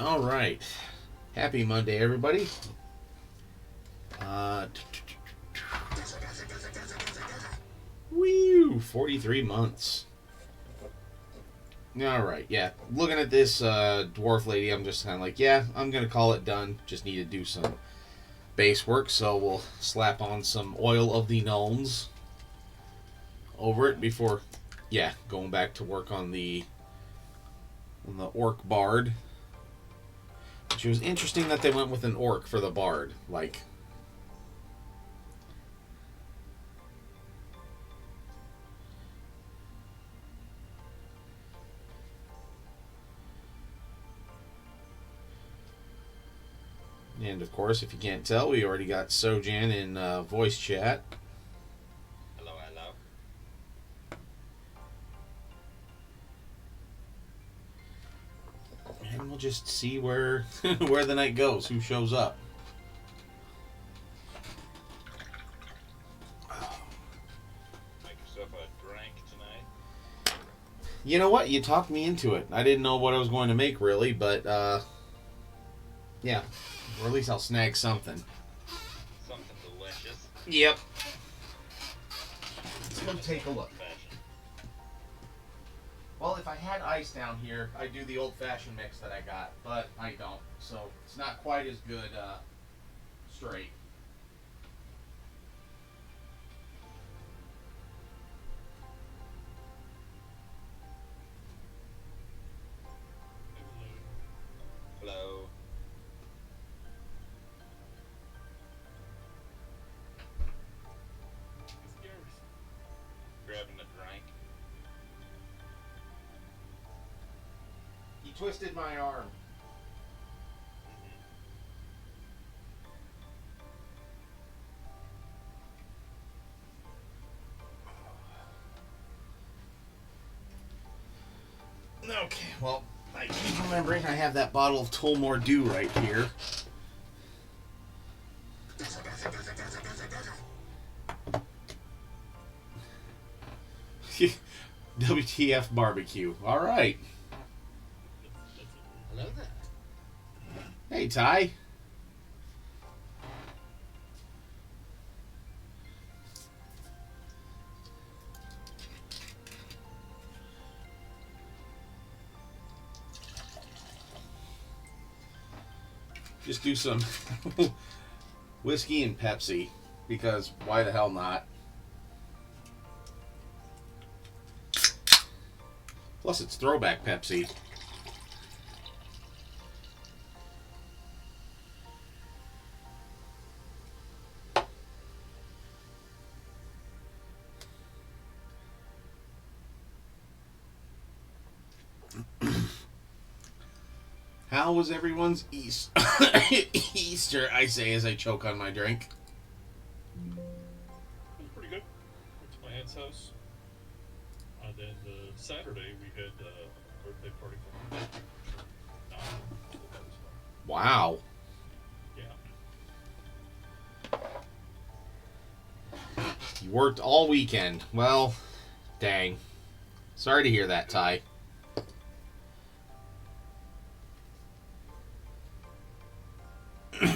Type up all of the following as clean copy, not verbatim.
All right. Happy Monday, everybody. Woo! 43 months. All right, yeah. Looking at this dwarf lady, I'm just kind of like, yeah, I'm going to call it done. Just need to do some base work, so we'll slap on some oil of the gnomes over it before, yeah, going back to work on the Orc Bard. Which was interesting that they went with an orc for the bard. Like, and of course, if you can't tell, we already got Sojan in voice chat. Hello, hello. And we'll just see where where the night goes, who shows up. Make yourself a drink tonight. You know what? You talked me into it. I didn't know what I was going to make, really, but, yeah. Or at least I'll snag something. Something delicious. Yep. Let's go take a look. Well, if I had ice down here, I'd do the old-fashioned mix that I got, but I don't. So it's not quite as good straight. Hello. Grabbing a drink. He twisted my arm. Okay, well, I keep remembering I have that bottle of Tulmore Dew right here. WTF barbecue. All right. Hello there. Hey, Ty. Just do some whiskey and Pepsi, because why the hell not? Plus, it's throwback Pepsi. How was everyone's Easter, I say as I choke on my drink? It was pretty good. Went to my aunt's house. Then Saturday we had a birthday party for my dad. So that was fun. Wow. Yeah. You worked all weekend. Well, dang. Sorry to hear that, Ty. I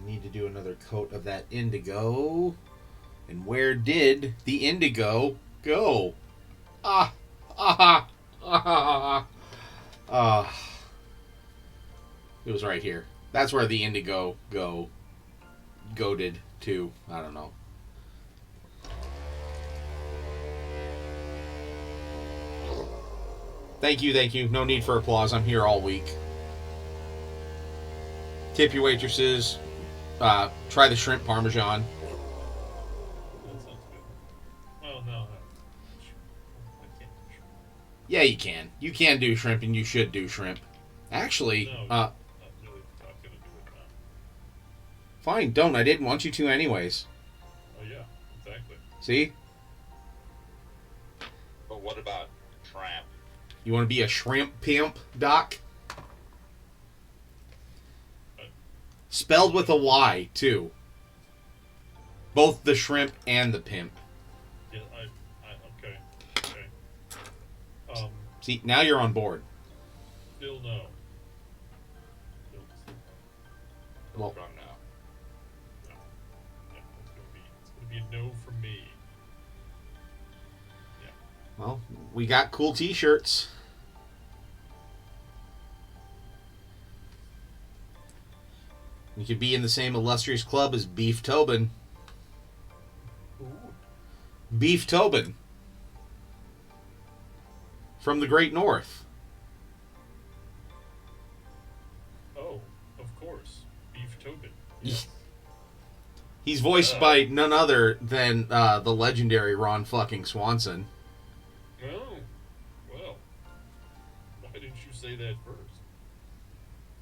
need to do another coat of that indigo. And where did the indigo go? Ah, ah, ah, ah. It was right here. That's where the indigo goaded to. I don't know. Thank you, thank you. No need for applause. I'm here all week. Tip your waitresses. Try the shrimp parmesan. That sounds good. Well, no. I can't do shrimp. Yeah, you can. You can do shrimp, and you should do shrimp. Actually, No, not really. I'm going to do it now. fine, don't. I didn't want you to anyways. Oh, yeah. Exactly. See? But what about tramp? You want to be a shrimp pimp, Doc? Spelled with a Y, too. Both the shrimp and the pimp. Yeah, okay. See, now you're on board. Still no. Still no. Well, From now. No. Yeah, it's gonna be a no from me. Yeah. well, we got cool T-shirts. You could be in the same illustrious club as Beef Tobin. Ooh. Beef Tobin. From the Great North. Oh, of course. Beef Tobin. Yes. He's voiced by none other than the legendary Ron fucking Swanson. Oh. Well. Why didn't you say that first?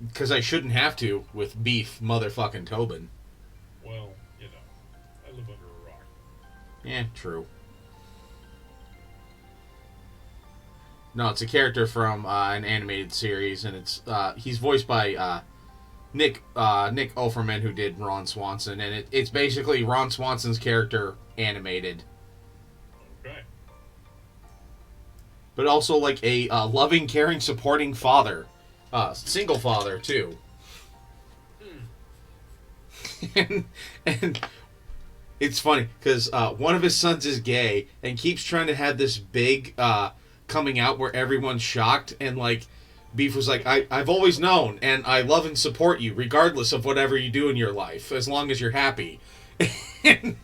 Because I shouldn't have to with Beef motherfucking Tobin. Well, you know, I live under a rock. Yeah, true. No, it's a character from an animated series, and it's he's voiced by Nick Offerman, who did Ron Swanson, and it's basically Ron Swanson's character animated, Okay. but also like a loving, caring, supporting father, single father too. and it's funny because one of his sons is gay and keeps trying to have this big coming out where everyone's shocked, and like Beef was like, I've always known, and I love and support you regardless of whatever you do in your life, as long as you're happy. And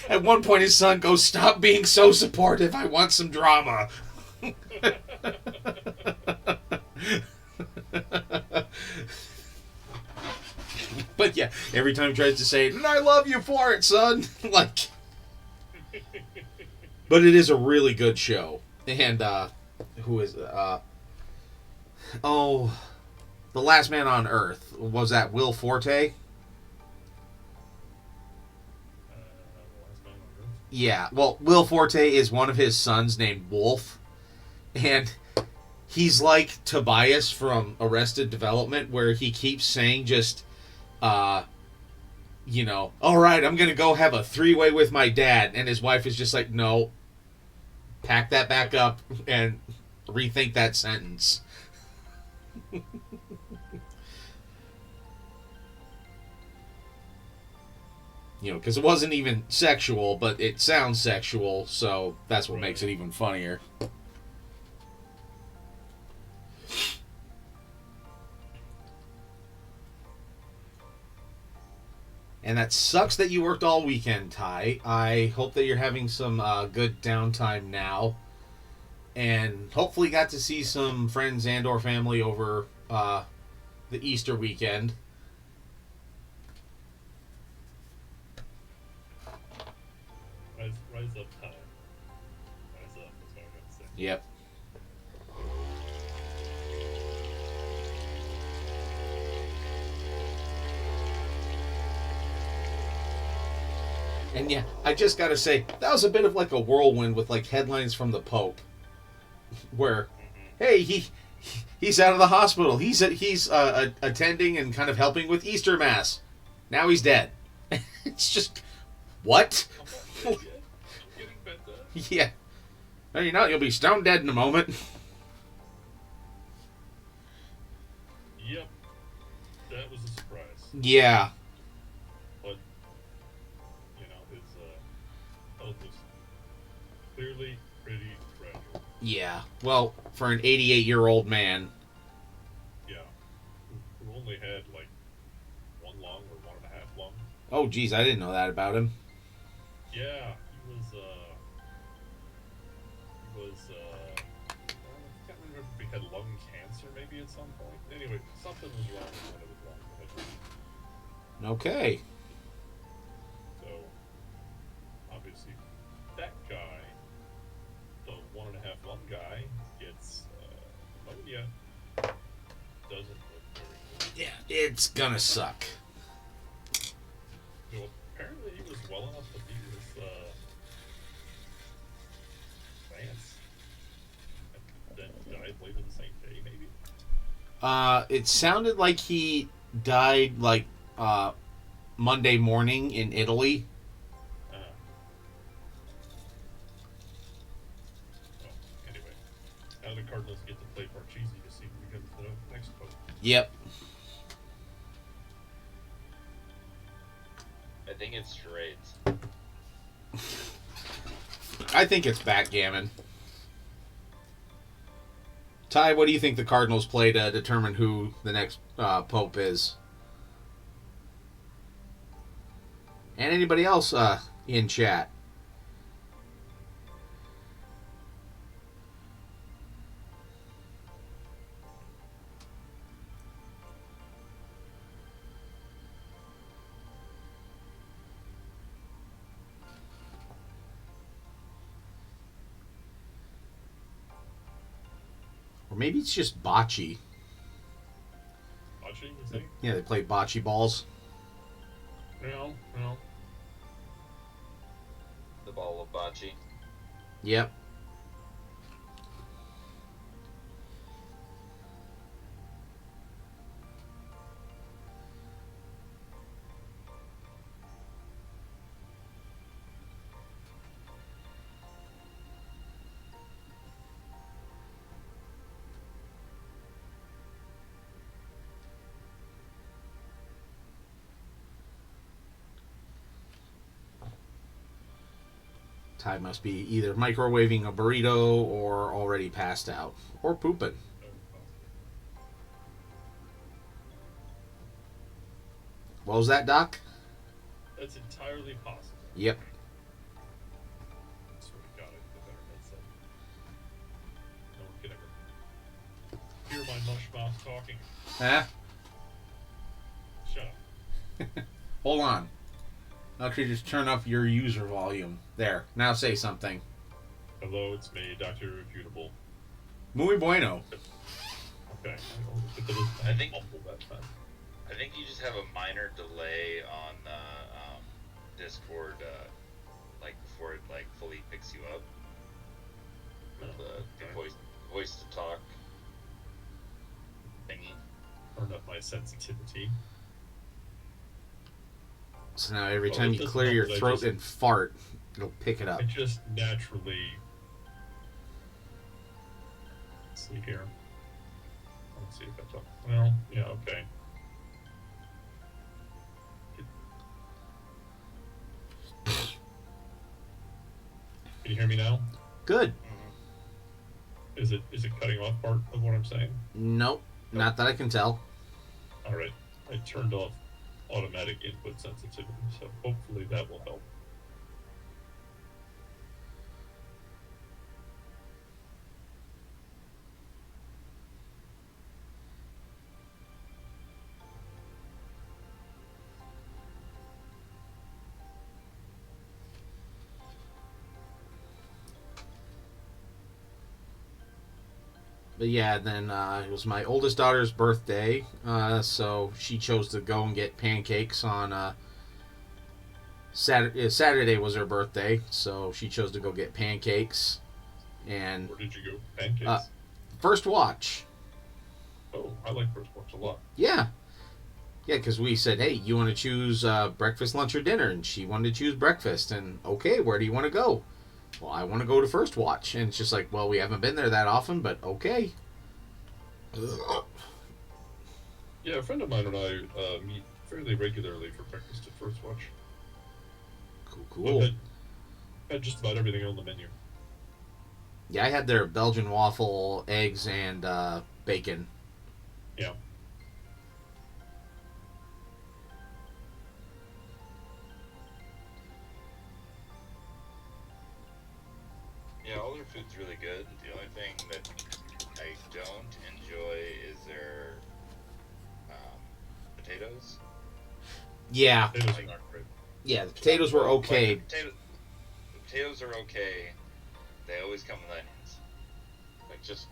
at one point his son goes, stop being so supportive, I want some drama. But yeah, every time he tries to say it, and I love you for it, son. Like, but it is a really good show. And who is oh, The Last Man on Earth, was that Will Forte? Last Man on Earth. Yeah, well, Will Forte is one of his sons named Wolf, and he's like Tobias from Arrested Development, where he keeps saying just you know, all right, I'm gonna go have a 3-way with my dad, and his wife is just like, no, pack that back up and rethink that sentence. You know, because it wasn't even sexual, but it sounds sexual, so that's what makes it even funnier. And that sucks that you worked all weekend, Ty. I hope that you're having some good downtime now. And hopefully got to see some friends and or family over the Easter weekend. Rise up, time. Rise up, that's what I gotta say. Yep. And yeah, I just gotta say, that was a bit of like a whirlwind with like headlines from the Pope. Where, hey, he's out of the hospital. He's attending and kind of helping with Easter Mass. Now he's dead. It's just, what? I'm not dead yet. I'm getting better. Yeah. No, you're not. You'll be stone dead in a moment. Yep. That was a surprise. Yeah. But, you know, his health was clearly pretty fragile. Yeah. Well, for an 88-year-old man. Yeah. Who only had, like, 1 lung or 1.5 lung. Oh, geez, I didn't know that about him. Yeah, he was, I can't remember if he had lung cancer maybe at some point. Anyway, something was wrong with one of his lungs. Okay. So, obviously, that guy, the 1.5 lung guy, gets pneumonia. Doesn't look very good. Yeah, it's gonna suck. So apparently he was well enough to be with Lance, and then died later the same day, maybe. It sounded like he died like Monday morning in Italy. Well, anyway, now the Cardinals get to play Parcheesi to see who becomes the next Pope. Yep. I think it's charades. I think it's backgammon. Ty, what do you think the Cardinals play to determine who the next Pope is? And anybody else in chat? Or maybe it's just bocce. Bocce, you think? Yeah, they play bocce balls. No. The ball of bocce. Yep. Ty must be either microwaving a burrito or already passed out. Or pooping. What was that, Doc? That's entirely possible. Yep. That's what we got it. The better headset. No one can ever hear my mush mouth talking. Huh? Shut up. Hold on. Actually, just turn up your user volume. There. Now say something. Hello, it's me, Dr. Irrefutable. Muy bueno. Okay. I think- that time. I think you just have a minor delay on Discord, like before it like fully picks you up. With the voice to talk thingy. Turn up my sensitivity. So now every Oh, time it you doesn't clear help your that I throat just- and fart, it'll pick it up. I just naturally. Let's see here. Let's see if I talk. Well, yeah, okay. Can you hear me now? Good. Is it cutting off part of what I'm saying? Nope. Not that I can tell. All right. I turned off automatic input sensitivity, so hopefully that will help. But yeah, then it was my oldest daughter's birthday, so she chose to go and get pancakes on Saturday. Saturday was her birthday, so she chose to go get pancakes. And Where did you go? Pancakes? First Watch. Oh, I like First Watch a lot. Yeah. Yeah, because we said, hey, you want to choose breakfast, lunch, or dinner? And she wanted to choose breakfast. And, okay, where do you want to go? Well, I want to go to First Watch. And it's just like, well, we haven't been there that often, but okay. Yeah, a friend of mine and I meet fairly regularly for breakfast at First Watch. Cool. I've had just about everything on the menu. Yeah, I had their Belgian waffle, eggs, and bacon. Yeah. Yeah, all their food's really good. The only thing that I don't enjoy is their potatoes. Yeah. Potatoes are not great. Yeah, the potatoes were okay. Like, the potatoes are okay. They always come with onions. Like just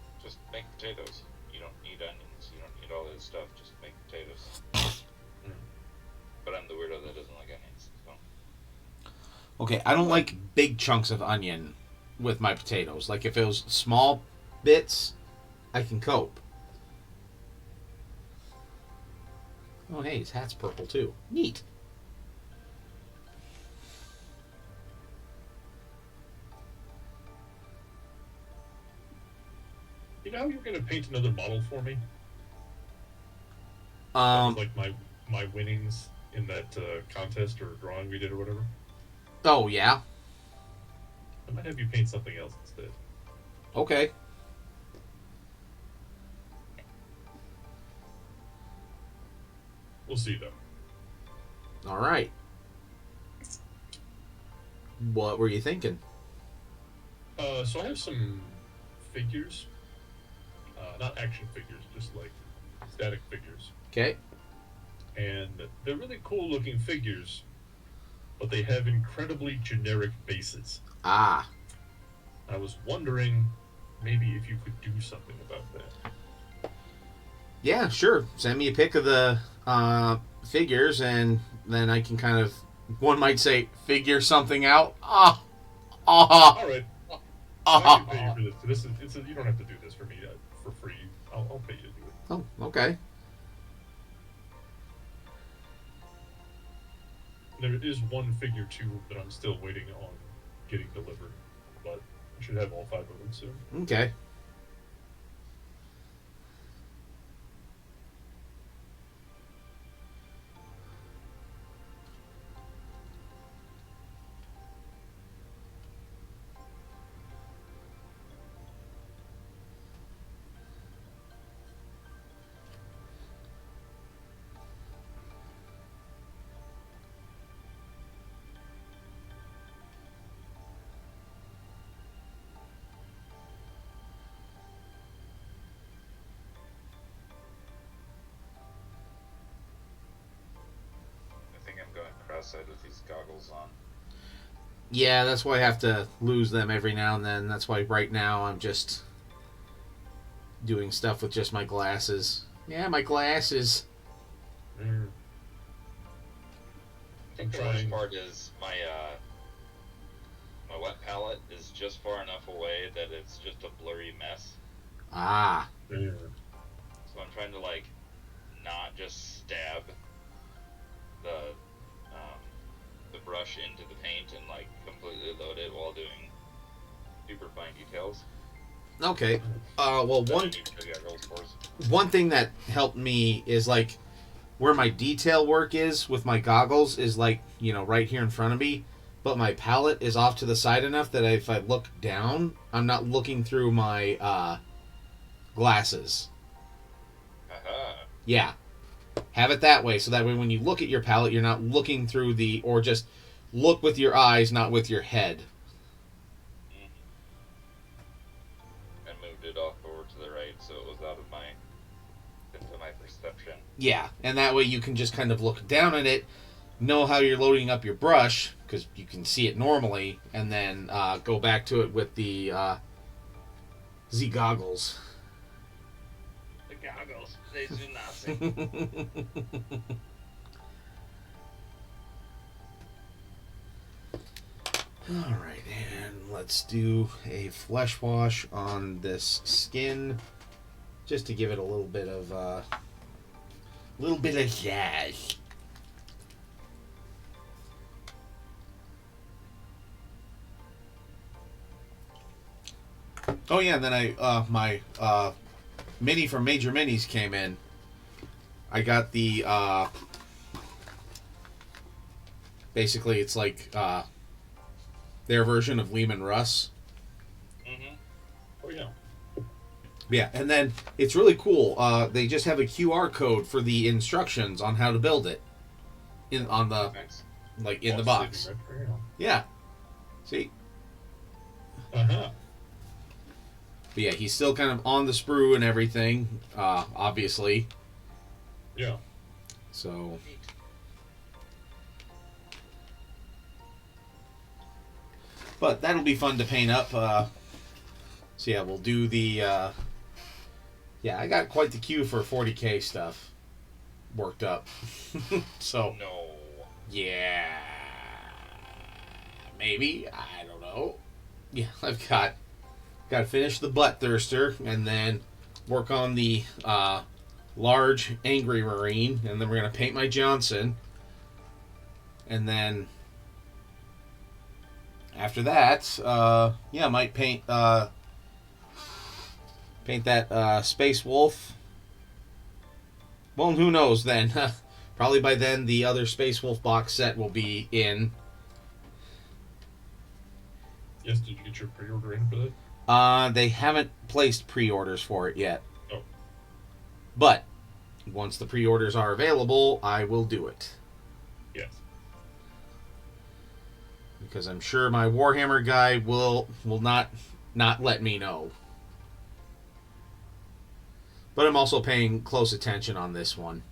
make potatoes. You don't need onions. You don't need all this stuff. Just make potatoes. But I'm the weirdo that doesn't like onions. So. Okay, I don't like big chunks of onion with my potatoes. Like, if it was small bits, I can cope. Oh, hey, his hat's purple, too. Neat. You know how you're gonna paint another model for me? Like my winnings in that contest or drawing we did or whatever. Oh, yeah? I might have you paint something else instead. Okay. We'll see though. Alright. What were you thinking? So I have some figures. Not action figures, just like static figures. Okay. And they're really cool looking figures, but they have incredibly generic bases. Ah. I was wondering maybe if you could do something about that. Yeah, sure. Send me a pic of the figures, and then I can kind of, one might say, figure something out. Ah. Ah. All right. I can pay you for this. You don't have to do this for me for free. I'll pay you to do it. Oh, okay. There is one figure too that I'm still waiting on getting delivered, but I should have all 5 of them soon. Okay. I think I'm going cross-eyed with these goggles on. Yeah, that's why I have to lose them every now and then. That's why right now I'm just doing stuff with just my glasses. Yeah, my glasses. Mm. I think the worst part is my wet palette is just far enough away that it's just a blurry mess. Ah. Mm. So I'm trying to like not just stab the brush into the paint and like completely load it while doing super fine details. Okay. Well, one thing that helped me is like where my detail work is with my goggles is like, you know, right here in front of me, but my palette is off to the side enough that if I look down, I'm not looking through my glasses. Haha. Yeah. Have it that way, so that way when you look at your palette, you're not looking through the, or just look with your eyes, not with your head. I moved it off over to the right, so it was out of my perception. Yeah, and that way you can just kind of look down at it, know how you're loading up your brush, because you can see it normally, and then go back to it with the Z goggles. The goggles, they do nothing. Alright, and let's do a flesh wash on this skin, just to give it a little bit of zazz. Oh yeah, and then I my mini from Major Minis came in. I got the basically it's like their version of Lehman Russ. Mm-hmm. Oh yeah. Yeah, and then it's really cool. They just have a QR code for the instructions on how to build it on the Nice. like in the box. Yeah. See? Uh-huh. But yeah, he's still kind of on the sprue and everything, obviously. Yeah. So. But that'll be fun to paint up. So yeah, we'll do the. Yeah, I got quite the queue for 40K stuff worked up. So. No. Yeah. Maybe. I don't know. Yeah, I've got to finish the butt thirster and then work on the large angry marine, and then we're gonna paint my Johnson, and then after that, yeah, I might paint Paint that Space Wolf. Well, who knows then? Probably by then the other Space Wolf box set will be in. Yes, did you get your pre-order in for that? They haven't placed pre-orders for it yet. Oh. But once the pre-orders are available, I will do it. Yes. Because I'm sure my Warhammer guy will not let me know. But I'm also paying close attention on this one.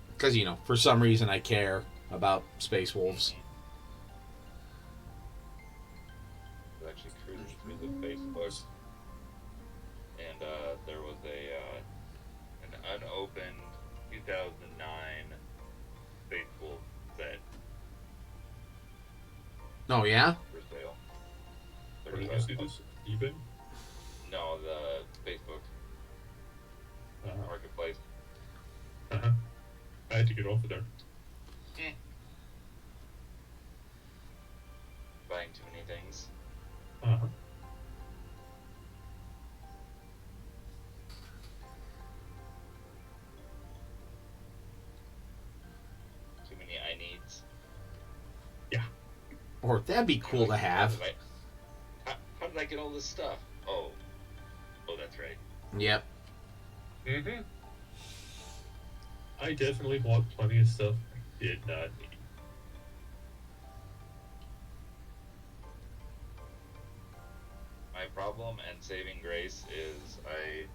Because, you know, for some reason I care about Space Wolves. I was actually cruising through the Facebook, and there was an unopened 2009 Space Wolf set Oh, yeah? for sale. Where did you see this? eBay? No, the Facebook marketplace. Uh-huh. I had to get off of there. Buying too many things. Uh-huh. Too many I needs. Yeah. Or that'd be cool to have. How did I get all this stuff? Oh, that's right. Yep. Mm-hmm. I definitely bought plenty of stuff I did not need. My problem and saving grace is I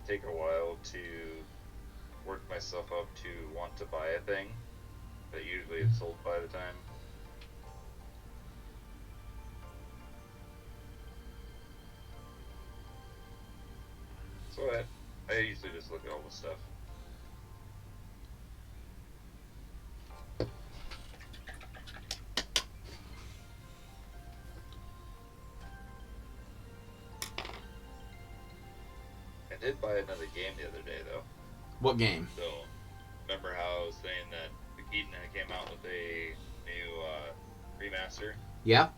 take a while to work myself up to want to buy a thing, but usually it's sold by the time. So I usually just look at all the stuff. I did buy another game the other day, though. What game? So, remember how I was saying that the Keaton came out with a new remaster? Yeah?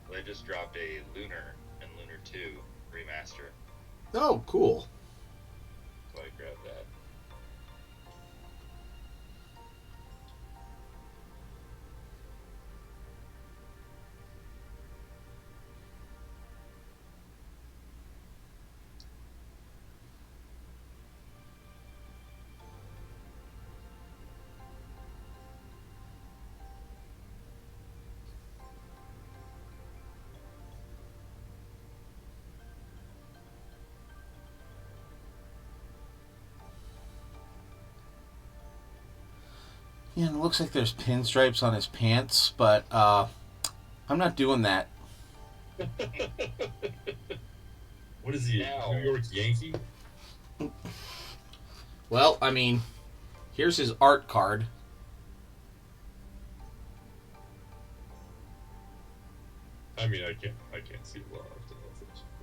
Well, they just dropped a Lunar and Lunar 2 remaster, Oh, cool. so I grabbed that. Yeah, it looks like there's pinstripes on his pants, but I'm not doing that. What is he? Now. New York Yankee? Well, I mean, here's his art card. I mean, I can't see a lot of those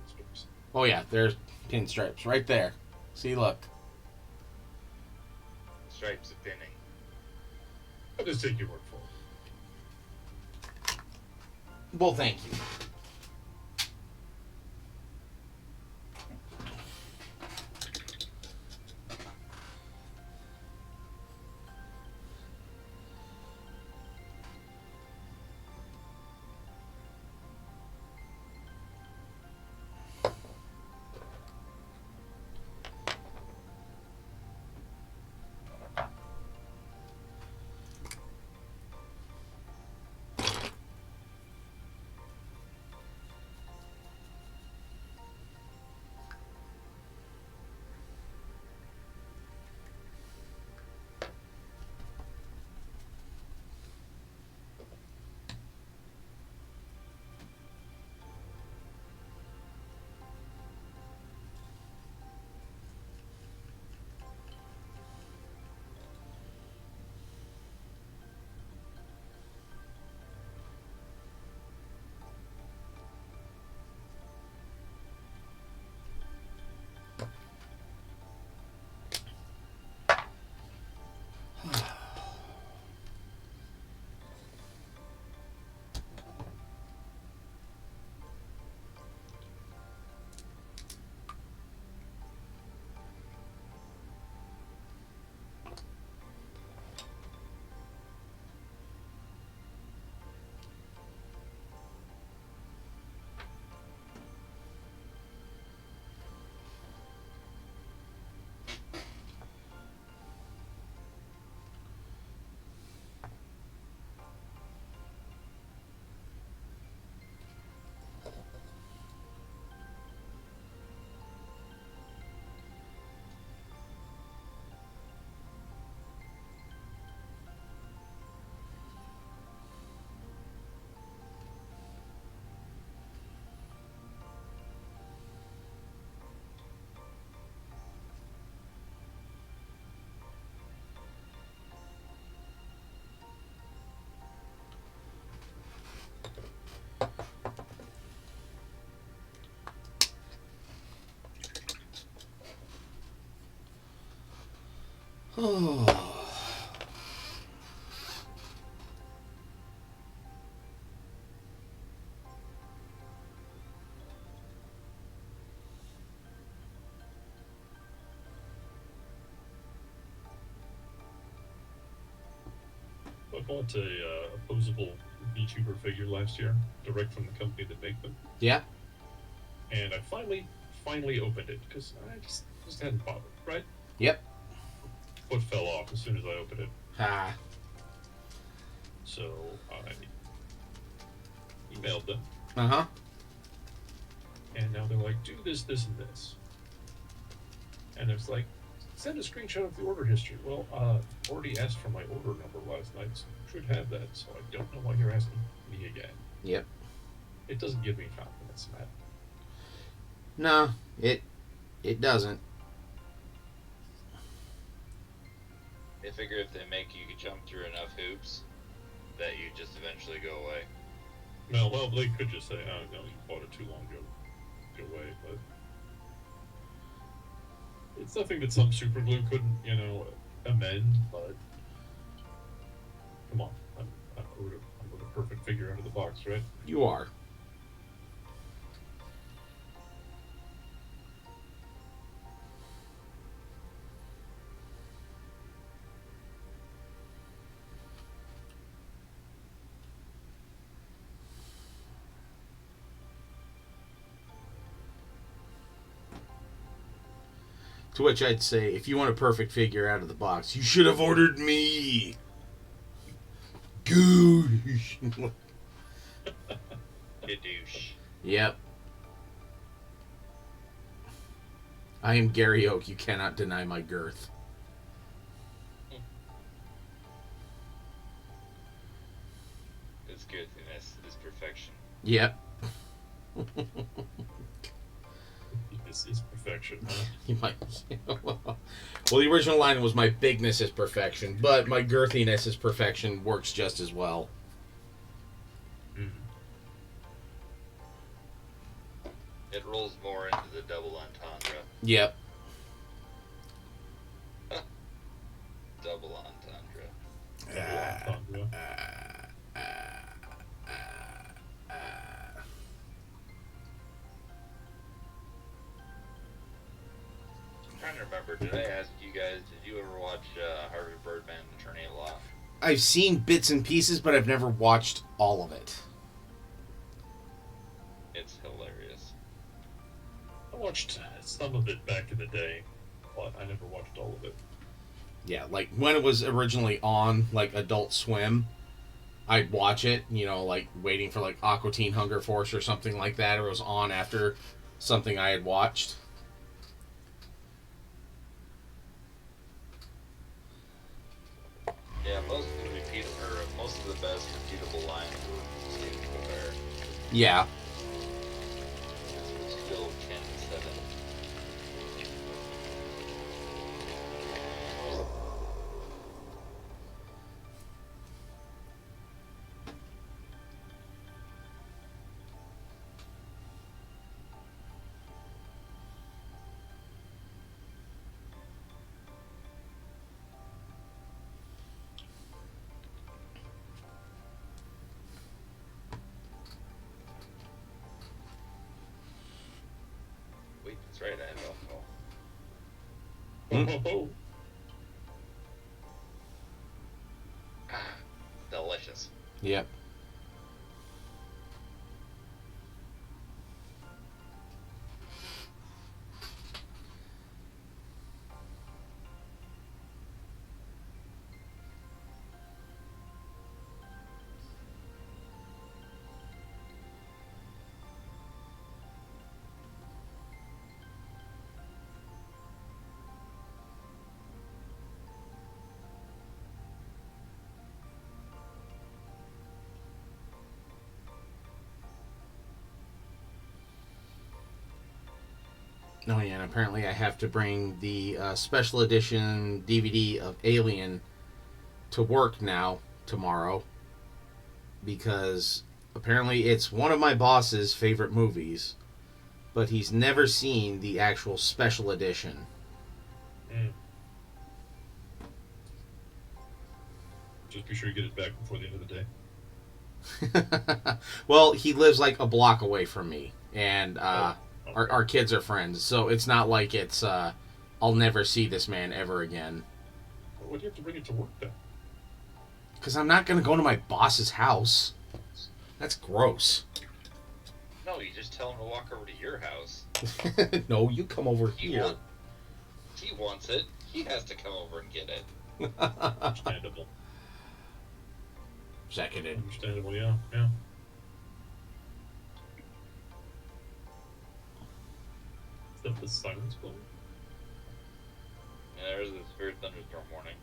pinstripes. Oh yeah, there's pinstripes right there. See, look. Stripes of pinning. I'll just take your word for it. Well, thank you. Oh. I bought a opposable VTuber figure last year, direct from the company that make them, Yeah. and I finally opened it because I just hadn't bothered. Right? Yep. Foot fell off as soon as I opened it, Ah. so I emailed them, Uh-huh. and now they're like, do this, this, and this, and it's like, send a screenshot of the order history. Well, already asked for my order number last night, so you should have that. So I don't know why you're asking me again. Yep. It doesn't give me confidence, Matt. No, it doesn't. They figure if they make you jump through enough hoops, that you just eventually go away. No, well, they could just say, oh, no, you bought it too long ago. Go away, but it's nothing that some super glue couldn't, amend, but come on. I'm with a perfect figure out of the box, right? You are. To which I'd say, if you want a perfect figure out of the box, you should have ordered me. Goosh. You douche. Yep. I am Gary Oak. You cannot deny my girth. It's goodness. It's perfection. Yep. This is perfection, huh? You might. Well, the original line was my bigness is perfection, but my girthiness is perfection works just as well. Mm. It rolls more into the double entendre. Yep. Double entendre. I'm trying to remember, did I ask you guys, did you ever watch Harvey Birdman, Attorney at Law? I've seen bits and pieces, but I've never watched all of it. It's hilarious. I watched some of it back in the day, but I never watched all of it. Yeah, like when it was originally on, like Adult Swim, I'd watch it, like waiting for like Aqua Teen Hunger Force or something like that, or it was on after something I had watched. Yeah, most of the best repeatable lines were Stephen Colbert. Yeah. This was still Ken 7. Wait, that's right, I have alcohol. Oh, Delicious. Yep. Oh yeah, and apparently I have to bring the special edition DVD of Alien to work now, tomorrow, because apparently it's one of my boss's favorite movies, but he's never seen the actual special edition. Mm. Just be sure you get it back before the end of the day. Well, he lives like a block away from me, and Okay. our kids are friends, so it's not like it's I'll never see this man ever again. Well, why do you have to bring it to work then? Because I'm not going to go to my boss's house. That's gross. No, you just tell him to walk over to your house. No, you come over He here. He wants it. He has to come over and get it. Understandable. Seconded. Understandable, yeah. Yeah. Is that the silence blowing? And there's a severe thunderstorm warning.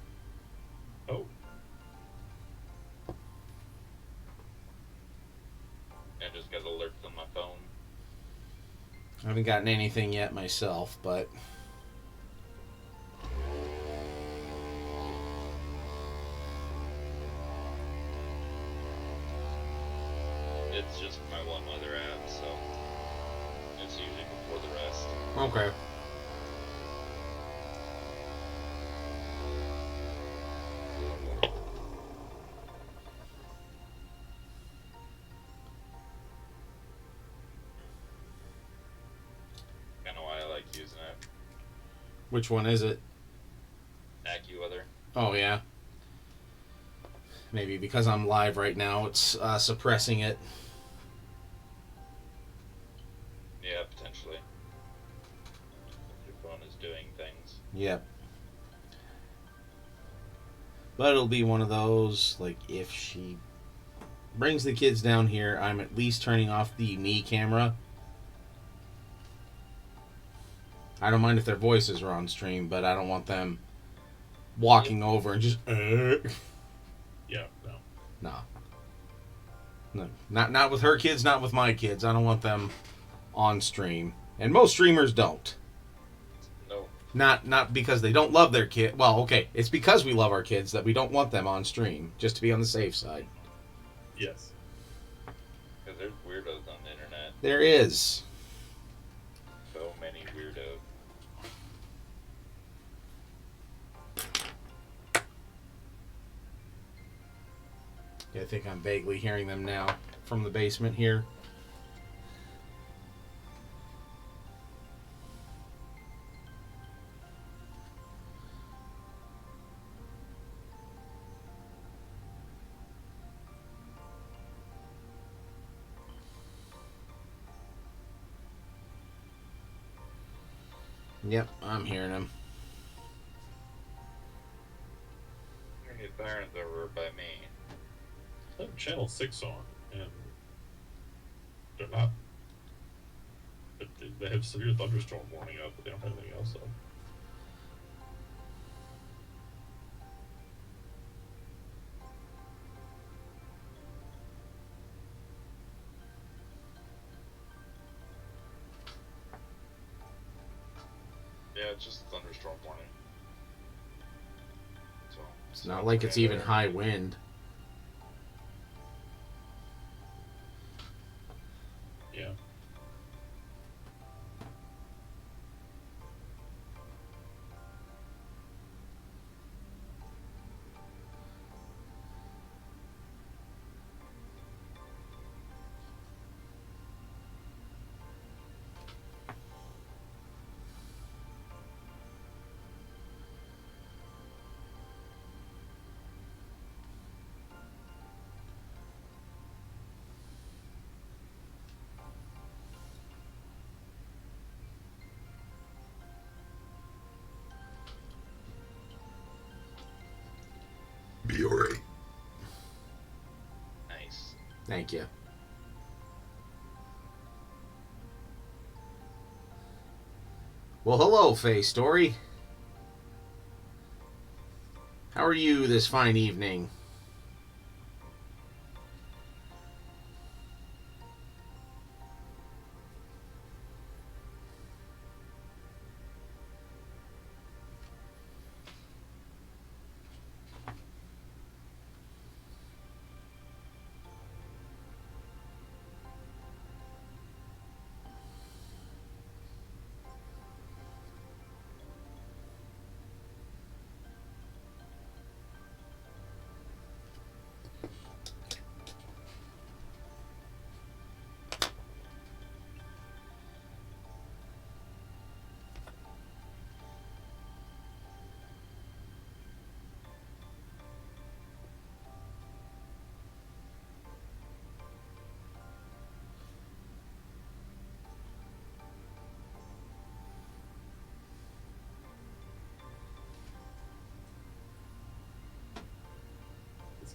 Oh. I just got alerts on my phone. I haven't gotten anything yet myself, but It's just my one other app, so it's usually before the rest. okay. Kind of why I like using it. Which one is it? AccuWeather. Oh, yeah. Maybe because I'm live right now, it's suppressing it. Yeah, potentially. Your phone is doing things. Yep. But it'll be one of those, like, if she brings the kids down here, I'm at least turning off the me camera. I don't mind if their voices are on stream, but I don't want them walking over and just Yeah, no. No. Not with her kids, not with my kids. I don't want them on stream. And most streamers don't. No. Not because they don't love their kid. Well, okay, it's because we love our kids that we don't want them on stream, just to be on the safe side. Yes. Because there's weirdos on the internet. There is. So many weirdos. I think I'm vaguely hearing them now from the basement here. Yep, I'm hearing them. You're gonna get sirens over by me. I have channel 6 on, and they're not. But they have severe thunderstorm warning up, but they don't have anything else up. Yeah, it's just a thunderstorm warning. So It's not like it's even high wind. Yeah. Be alright. nice. Thank you. Well, hello, Faye Story. How are you this fine evening?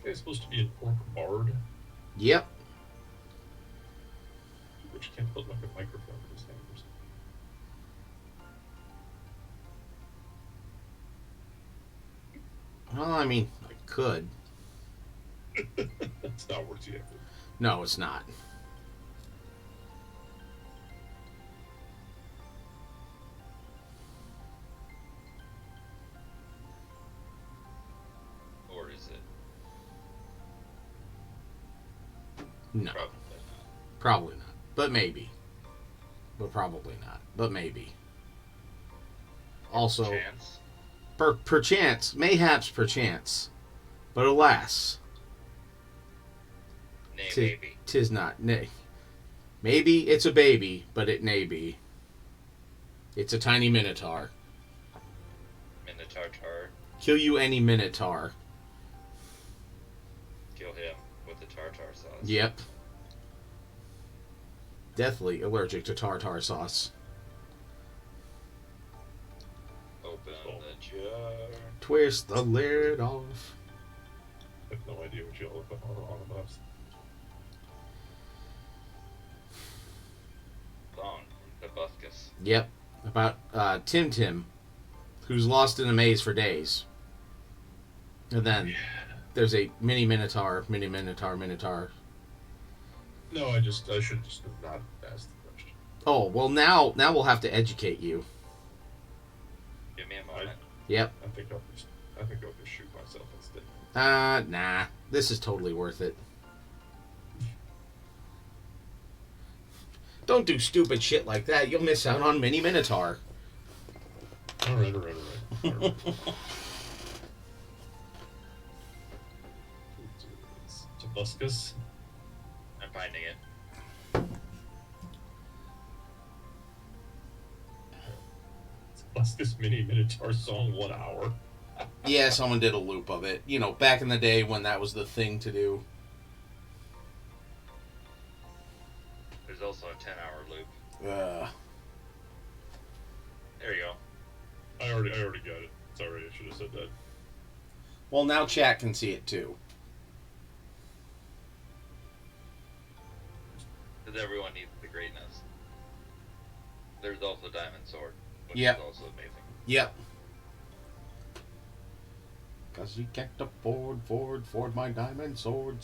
guy's supposed to be an Orc Bard, Yep. which can't put like a microphone in his hand or something. Well, I mean, I could. It's not worth the effort. No, it's not. Or is it? No. Probably Probably not. But maybe. But probably not. But maybe. not. Also, Chance? perchance, mayhaps perchance. But alas, Nay, tis, maybe. tis not. Nay. Maybe it's a baby, but it may be. It's a tiny minotaur. Minotaur. Kill you any minotaur. Kill him with the tartar sauce. Yep. Deathly allergic to tartar sauce. Open the jar. Twist the lid off. I have no idea what y'all are on about. Long. The Buscus. Yep. About Tim Tim, who's lost in a maze for days. And then there's a mini minotaur. No, I should just have not asked the question. Oh, well now we'll have to educate you. Give me a moment. Yep. I think I'll just shoot myself instead. Nah. This is totally worth it. Don't do stupid shit like that. You'll miss out on mini minotaur. All right. Tobuscus. I'm finding it. Tobuscus mini minotaur song 1 hour. Yeah, someone did a loop of it. You know, back in the day when that was the thing to do. There's also a 10-hour loop. Uh, There you go. I already got it. Sorry, I should have said that. well, now chat can see it too. Because everyone needs the greatness. There's also Diamond Sword, which Yep. is also amazing. Yep. Cause you can't afford my diamond sword.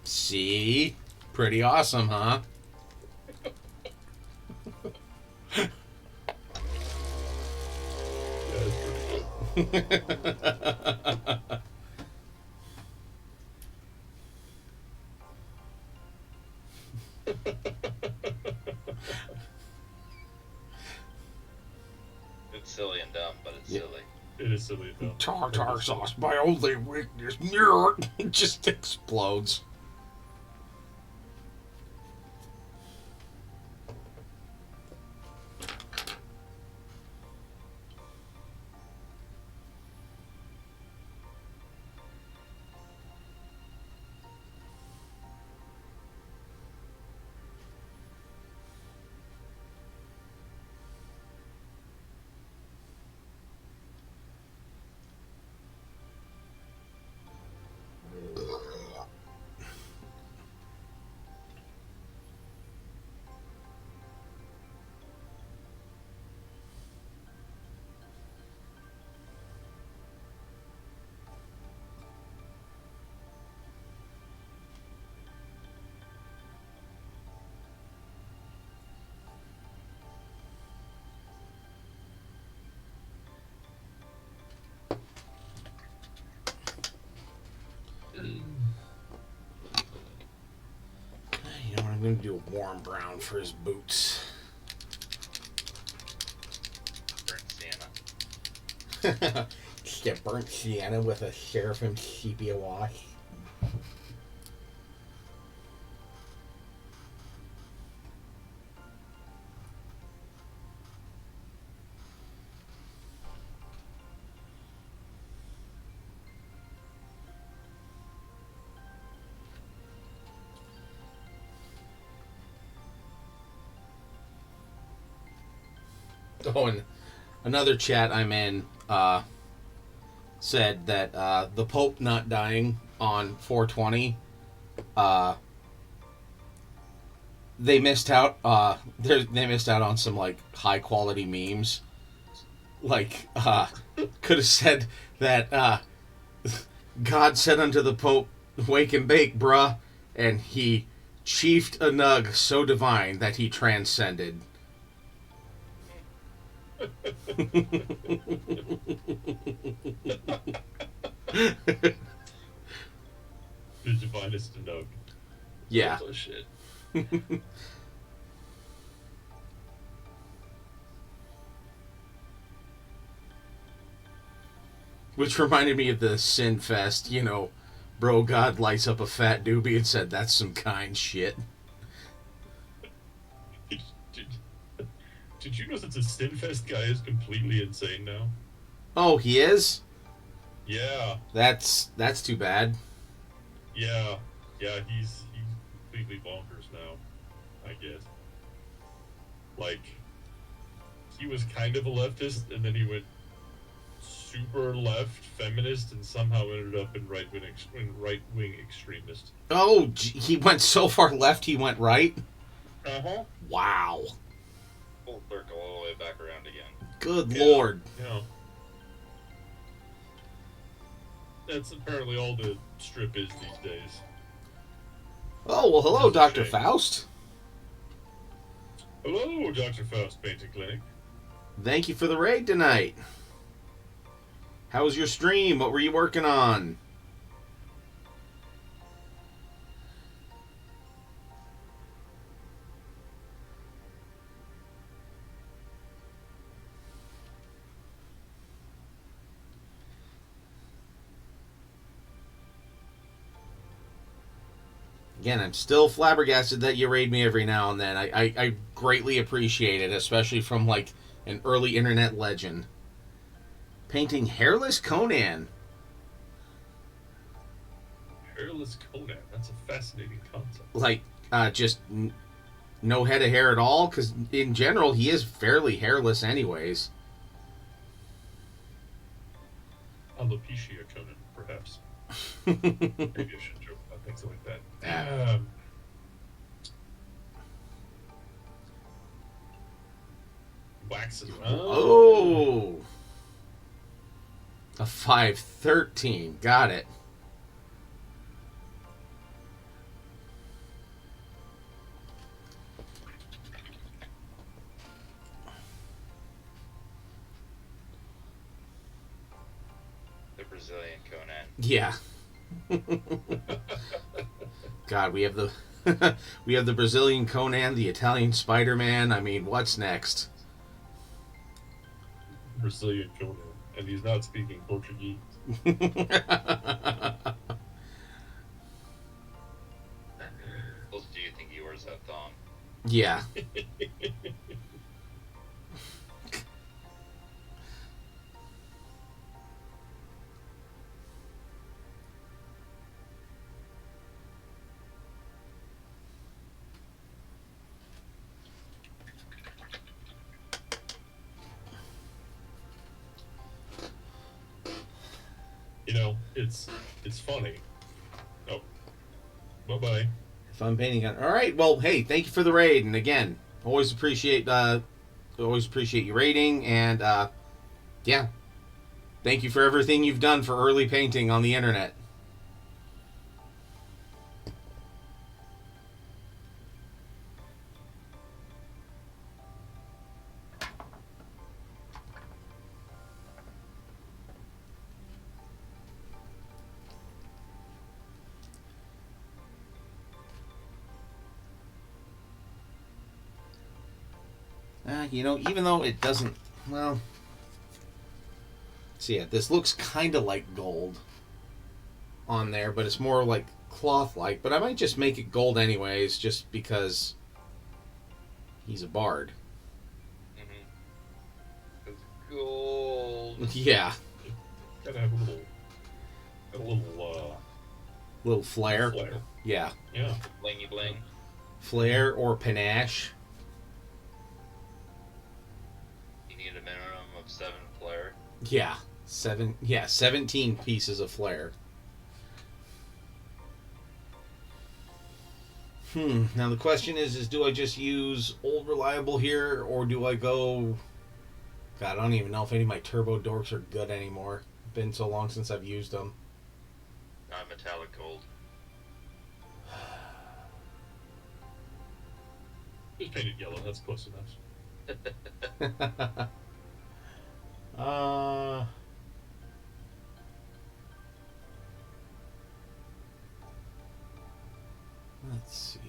See? Pretty awesome, huh? Yeah, it's pretty good. It's silly and dumb, but it's Yep. silly. It is silly though. Tartar sauce, my only weakness. It just explodes. You know what? I'm gonna do a warm brown for his boots. Burnt sienna. Just a burnt sienna with a seraphim sepia wash. Oh, and another chat I'm in said that the Pope not dying on 420, they missed out. They missed out on some like high quality memes. Like, could have said that God said unto the Pope, "Wake and bake, bruh," and he chiefed a nug so divine that he transcended. The divinest nug. Yeah. Oh shit. Which reminded me of the Sin Fest, Bro God lights up a fat doobie and said, "That's some kind shit." Did you know that the Sinfest guy is completely insane now? Oh, he is? Yeah. That's too bad. Yeah. Yeah, he's completely bonkers now, I guess. Like, he was kind of a leftist, and then he went super left feminist, and somehow ended up in right-wing extremist. Oh, he went so far left he went right? Uh-huh. Wow. Full circle all the way back around again. Good lord. Yeah. That's apparently all the strip is these days. Oh, well, hello, That's a Dr. shame. Faust. Hello, Dr. Faust Painting Clinic. Thank you for the raid tonight. How was your stream? What were you working on? Again, I'm still flabbergasted that you raid me every now and then. I greatly appreciate it, especially from, like, an early internet legend. Painting Hairless Conan. Hairless Conan. That's a fascinating concept. Like, just no head of hair at all? Because, in general, he is fairly hairless anyways. Alopecia Conan, perhaps. Maybe I should joke about things like that. Waxes. Oh! A 513. Got it. The Brazilian Conan. Yeah. God, we have the we have the Brazilian Conan, the Italian Spider-Man. I mean, what's next? Brazilian Conan. And he's not speaking Portuguese. What do you think he wears that thong? Yeah. You know, it's funny. Oh. Bye-bye. If I'm painting on. All right. Well, hey, thank you for the raid, and again, always appreciate you raiding, and yeah, thank you for everything you've done for early painting on the internet. Even though it doesn't, well, so yeah, this looks kind of like gold on there, but it's more like cloth-like, but I might just make it gold anyways, just because he's a bard. Mm-hmm. It's gold. Yeah. Gotta have a Little flare. flare. Yeah. Yeah. Blingy bling. Flare or panache. You need Yeah. 17 pieces of flare. Now the question is do I just use old reliable here, or do I go... God, I don't even know if any of my turbo dorks are good anymore. It's been so long since I've used them. Not metallic gold. Just painted yellow. That's close enough. uh... Let's see.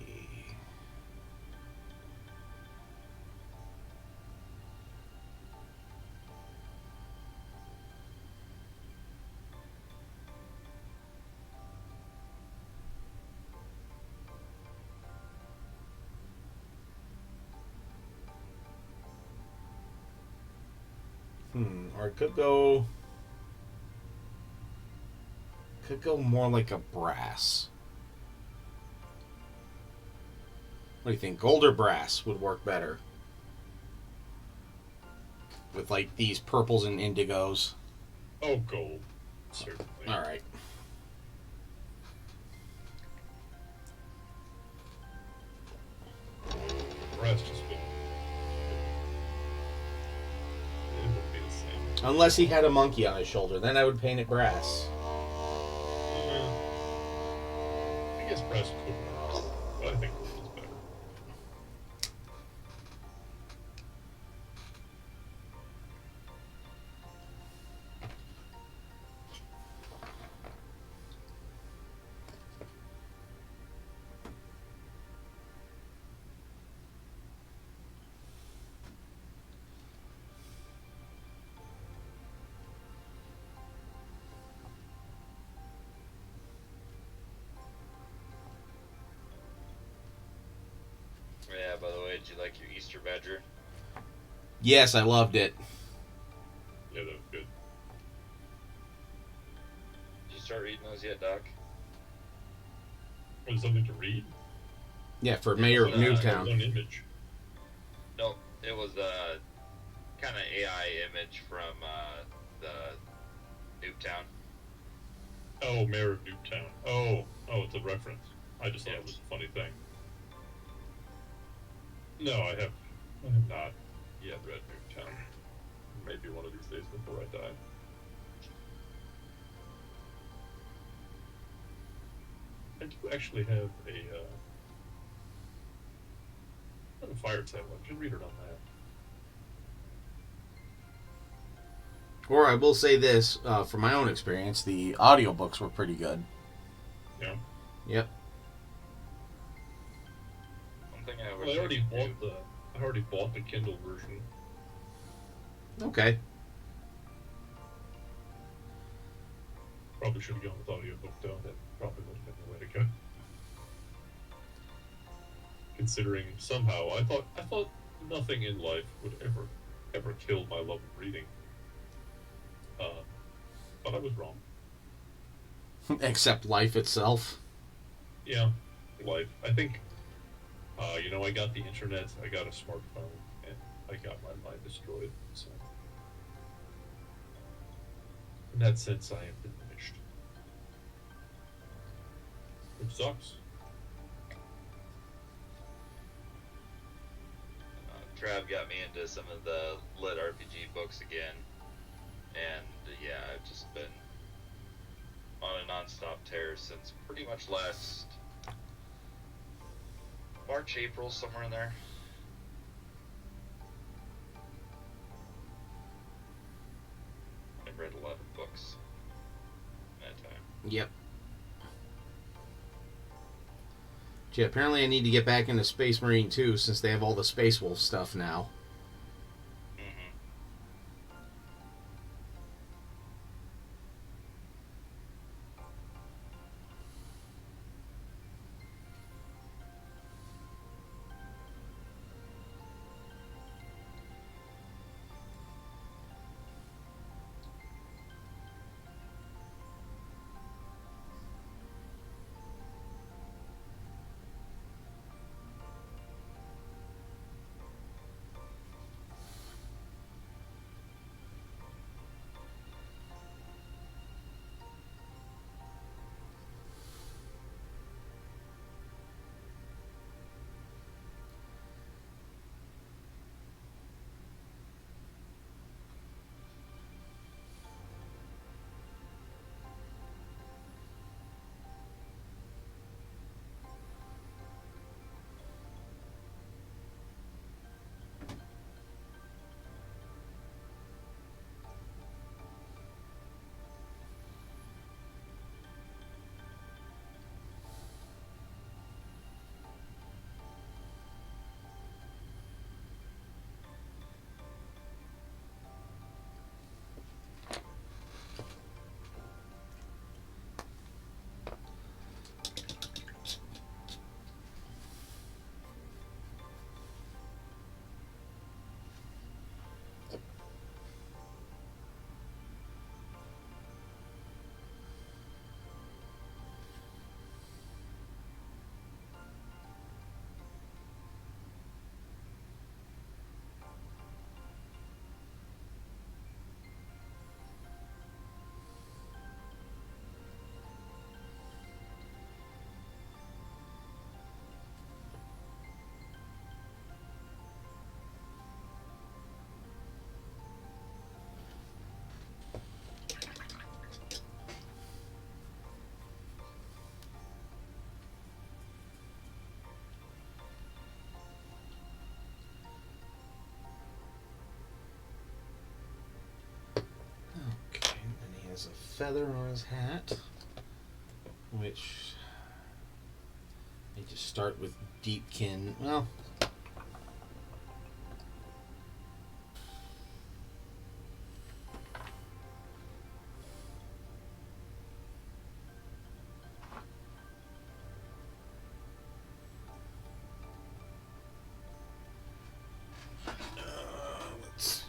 Or it could go... Could go more like a brass. What do you think? Gold or brass would work better? With like these purples and indigos. Oh, gold. Certainly. Alright. Brass just wouldn't. It wouldn't be the same. Unless he had a monkey on his shoulder, then I would paint it brass. I guess brass could work, but I think gold is better. Yeah, by the way, did you like your Easter badger? Yes, I loved it. Yeah, that was good. Did you start reading those yet, Doc? Was something to read? Yeah, for Mayor of It was, Newtown. One image. No, it was a kind of AI image from the Newtown. Oh, Mayor of Newtown. Oh, it's a reference. I just thought it was a funny thing. No, I have not yet read Newtown. Maybe one of these days before I die. I do actually have a fire sale. I should read it on that. Or I will say this, from my own experience, the audiobooks were pretty good. Yeah. Yep. One thing I Well, wish I already could do- bought the Kindle version. Okay. Probably should have gone with audiobook though. That probably would have been the way to go. Considering somehow I thought nothing in life would ever kill my love of reading. But I was wrong. Except life itself. Yeah, life. I think, I got the internet, I got a smartphone, and I got my mind destroyed. So, in that sense, I am diminished. Which sucks. Trav got me into some of the lit RPG books again, and yeah, I've just been on a non-stop tear since pretty much last March, April, somewhere in there. I've read a lot of books in that time. Yep. Gee, apparently I need to get back into Space Marine too, since they have all the Space Wolf stuff now. Mm-hmm. has a feather on his hat, which I need to start with Deepkin. Well, let's.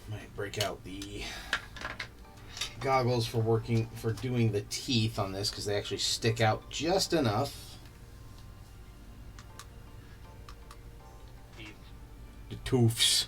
Might break out the goggles for doing the teeth on this because they actually stick out just enough. Teeth. The toofs.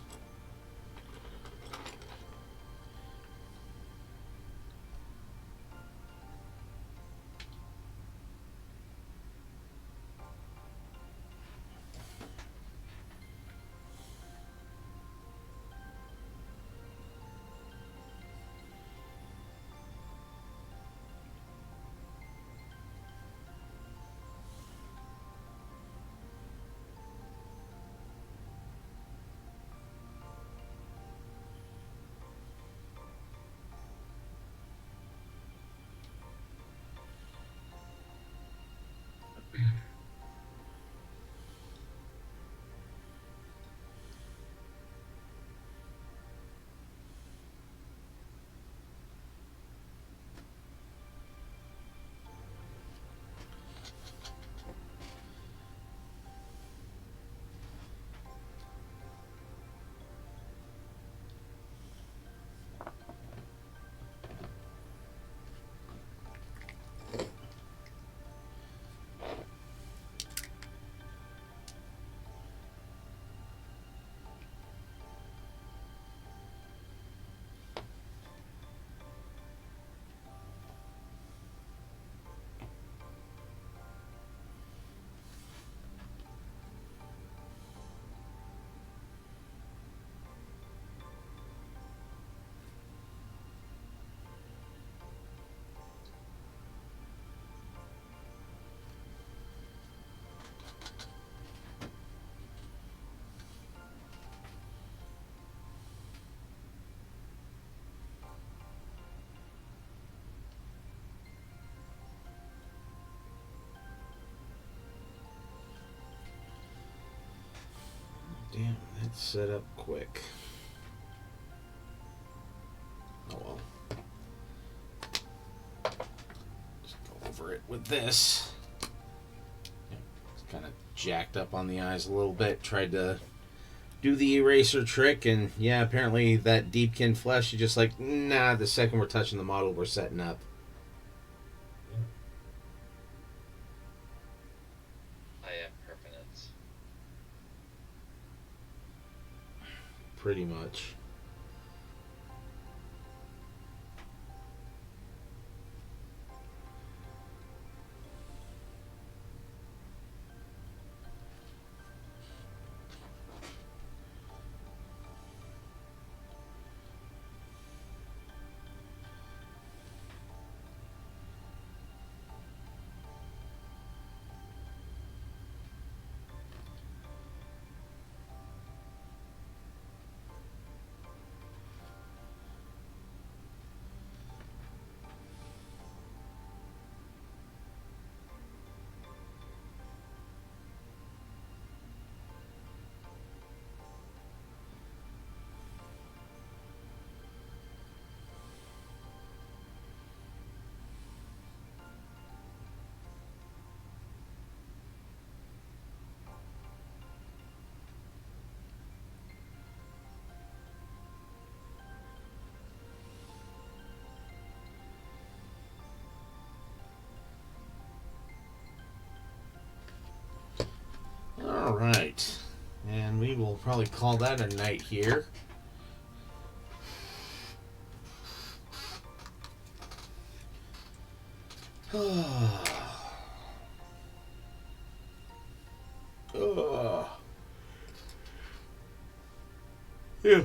Damn, that's set up quick. Oh well. Just go over it with this. It's kind of jacked up on the eyes a little bit. Tried to do the eraser trick, and yeah, apparently that Deepkin flesh, you just like, nah, the second we're touching the model, we're setting up. I am permanence. pretty much. All right, and we will probably call that a night here. Yeah,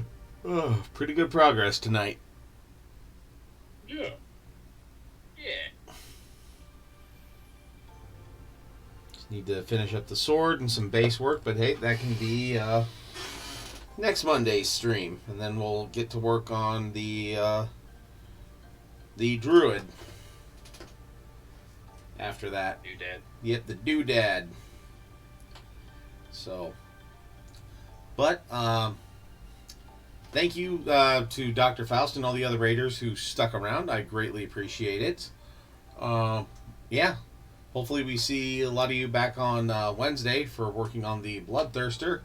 pretty good progress tonight. Yeah. Yeah. Just need to finish up the sword and some base work, but hey, that can be next Monday's stream, and then we'll get to work on the druid after that. Doodad. Yep, the doodad. So, but thank you to Dr. Faust and all the other raiders who stuck around. I greatly appreciate it. Yeah, hopefully we see a lot of you back on Wednesday for working on the Bloodthirster.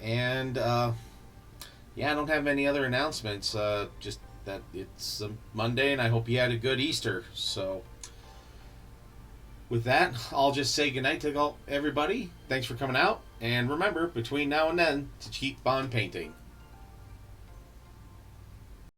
And yeah, I don't have any other announcements. Just that it's a Monday, and I hope you had a good Easter. So, with that, I'll just say goodnight to everybody. Thanks for coming out. And remember, between now and then, to keep on painting.